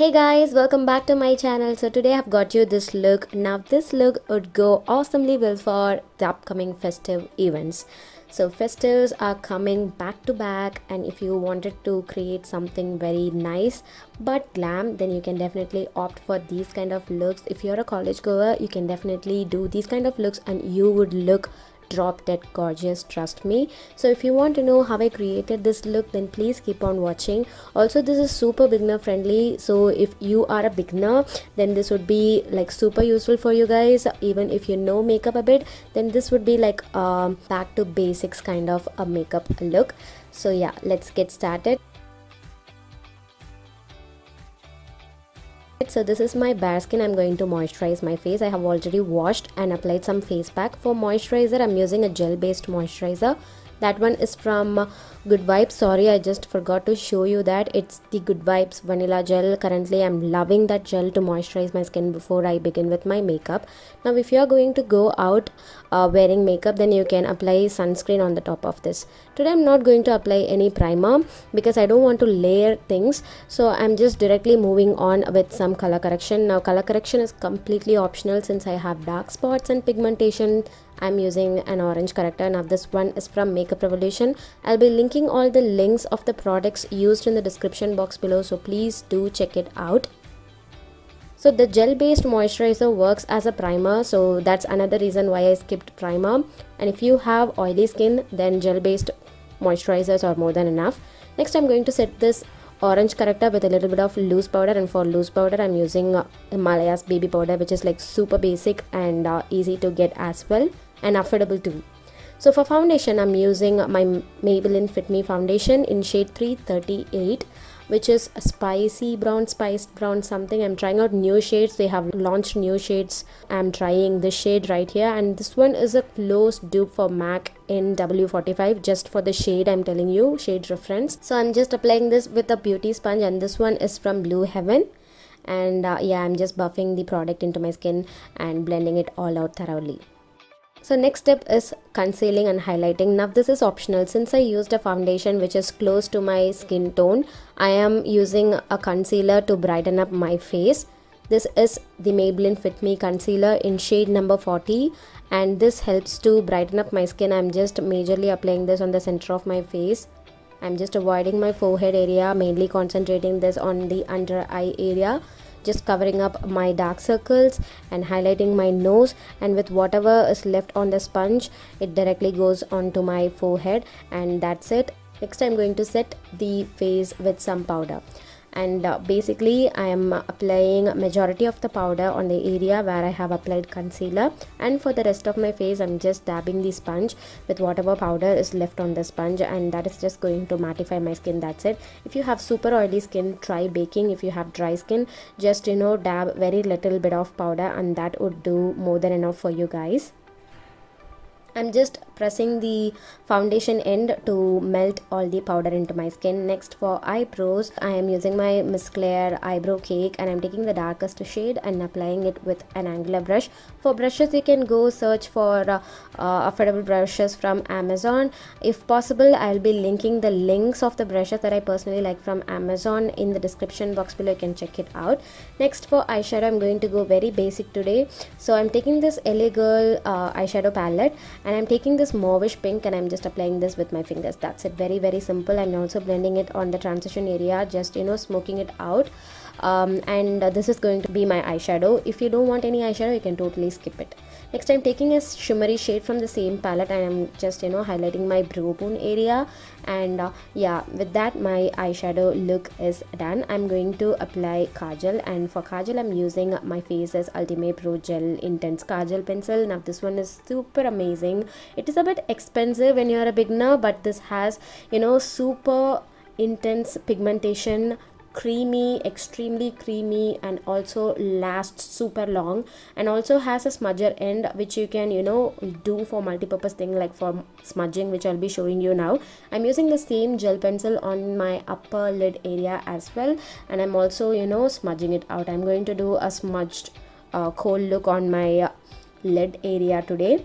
Hey guys, welcome back to my channel. So today I've got you this look. Now this look would go awesomely well for the upcoming festive events. So festives are coming back to back, and if you wanted to create something very nice but glam, then you can definitely opt for these kind of looks. If you're a college goer, you can definitely do these kind of looks and you would look drop dead gorgeous, trust me. So if you want to know how I created this look, then please keep on watching. Also, this is super beginner friendly, so if you are a beginner, then this would be like super useful for you guys. Even if you know makeup a bit, then this would be like back to basics kind of a makeup look. So yeah, let's get started. So this is my bare skin. I'm going to moisturize my face. I have already washed and applied some face pack. For moisturizer, I'm using a gel based moisturizer. That one is from Good Vibes. Sorry, I just forgot to show you that. It's the Good Vibes vanilla gel. Currently I'm loving that gel to moisturize my skin before I begin with my makeup. Now if you are going to go out wearing makeup, then you can apply sunscreen on the top of this. Today I'm not going to apply any primer because I don't want to layer things, so I'm just directly moving on with some color correction. Now color correction is completely optional since I have dark spots and pigmentation. I'm using an orange corrector. Now this one is from Makeup Revolution. I'll be linking all the links of the products used in the description box below, so please do check it out. So the gel based moisturizer works as a primer, so that's another reason why I skipped primer. And if you have oily skin, then gel based moisturizers are more than enough. Next I'm going to set this orange corrector with a little bit of loose powder, and for loose powder I'm using Himalayas baby powder, which is like super basic and easy to get as well, and affordable too. So for foundation, I'm using my Maybelline Fit Me foundation in shade 338, which is a spicy brown, spiced brown something. I'm trying out new shades. They have launched new shades. I'm trying this shade right here, and this one is a close dupe for MAC in W45, just for the shade I'm telling you, shade reference. So I'm just applying this with a beauty sponge, and this one is from Blue Heaven. And yeah, I'm just buffing the product into my skin and blending it all out thoroughly. So next step is concealing and highlighting. Now this is optional since I used a foundation which is close to my skin tone. I am using a concealer to brighten up my face. This is the Maybelline Fit Me Concealer in shade number 40, and this helps to brighten up my skin. I'm just majorly applying this on the center of my face. I'm just avoiding my forehead area, mainly concentrating this on the under eye area, just covering up my dark circles and highlighting my nose, and with whatever is left on the sponge, it directly goes onto my forehead, and that's it. Next I'm going to set the face with some powder, and basically I am applying majority of the powder on the area where I have applied concealer, and for the rest of my face I'm just dabbing the sponge with whatever powder is left on the sponge, and that is just going to mattify my skin. That's it. If you have super oily skin, try baking. If you have dry skin, just dab very little bit of powder, and that would do more than enough for you guys. I'm just pressing the foundation end to melt all the powder into my skin. Next for eyebrows, I am using my Miss Claire eyebrow cake, and I'm taking the darkest shade and applying it with an angular brush. For brushes, you can go search for affordable brushes from Amazon. If possible, I'll be linking the links of the brushes that I personally like from Amazon in the description box below. You can check it out. Next for eyeshadow, I'm going to go very basic today. So I'm taking this LA Girl eyeshadow palette, and I'm taking this mauvish pink, and I'm just applying this with my fingers. That's it. Very simple. I'm also blending it on the transition area, just smoking it out. And this is going to be my eyeshadow. If you don't want any eyeshadow, you can totally skip it. Next I'm taking a shimmery shade from the same palette, and I'm just highlighting my brow bone area, and yeah, with that my eyeshadow look is done. I'm going to apply Kajal, and for Kajal I'm using my Face's Ultimate Pro Gel Intense Kajal pencil. Now this one is super amazing. It is a bit expensive when you're a beginner, but this has super intense pigmentation, creamy, extremely creamy, and also lasts super long, and also has a smudger end which you can do for multi-purpose thing like for smudging, which I'll be showing you now. I'm using the same gel pencil on my upper lid area as well, and I'm also smudging it out. I'm going to do a smudged cold look on my lid area today.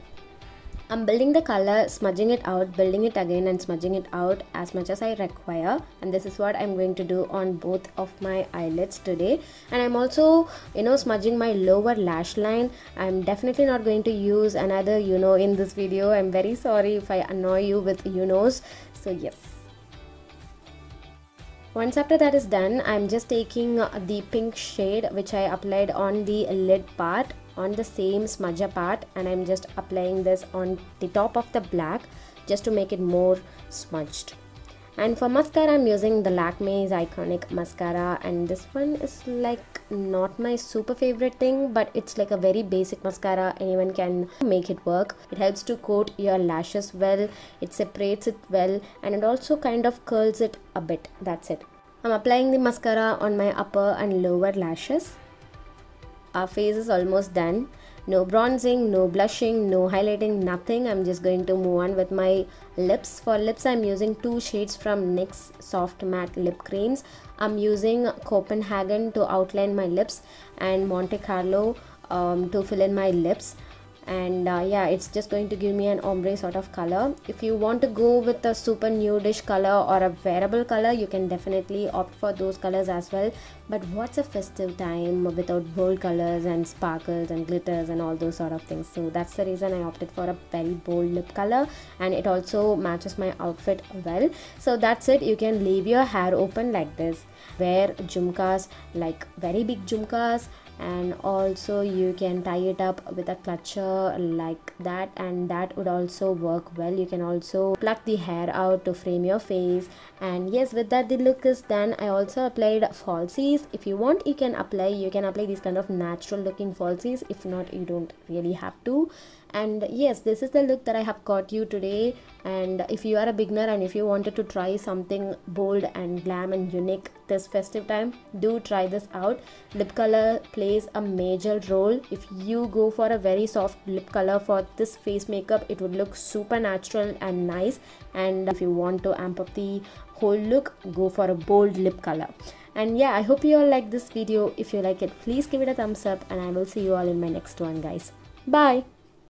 I'm building the color, smudging it out, building it again and smudging it out as much as I require, and this is what I'm going to do on both of my eyelids today. And I'm also smudging my lower lash line. I'm definitely not going to use another in this video. I'm very sorry if I annoy you with so yes. Once after that is done, I'm just taking the pink shade which I applied on the lid part, on the same smudger part, and I'm just applying this on the top of the black just to make it more smudged. And for mascara, I'm using the Lakme's Iconic mascara, and this one is like not my super favorite thing, but it's like a very basic mascara. Anyone can make it work. It helps to coat your lashes well, it separates it well, and it also kind of curls it a bit. That's it. I'm applying the mascara on my upper and lower lashes. Our face is almost done. No bronzing, no blushing, no highlighting, nothing. I'm just going to move on with my lips. For lips, I'm using two shades from NYX Soft Matte Lip Creams. I'm using Copenhagen to outline my lips and Monte Carlo to fill in my lips. And yeah, it's just going to give me an ombre sort of color. If you want to go with a super nudish color or a wearable color, you can definitely opt for those colors as well. But what's a festive time without bold colors and sparkles and glitters and all those sort of things? So that's the reason I opted for a very bold lip color, and it also matches my outfit well. So that's it. You can leave your hair open like this, wear jhumkas, like very big jhumkas, and also you can tie it up with a clutcher like that, and that would also work well. You can also pluck the hair out to frame your face, and yes, with that the look is done. I also applied falsies. If you want, you can apply these kind of natural looking falsies. If not, you don't really have to. And yes, this is the look that I have got you today. And if you are a beginner and if you wanted to try something bold and glam and unique this festive time, do try this out. Lip color plays a major role. If you go for a very soft lip color for this face makeup, it would look super natural and nice. And if you want to amp up the whole look, go for a bold lip color. And yeah, I hope you all like this video. If you like it, please give it a thumbs up, and I will see you all in my next one, guys. Bye.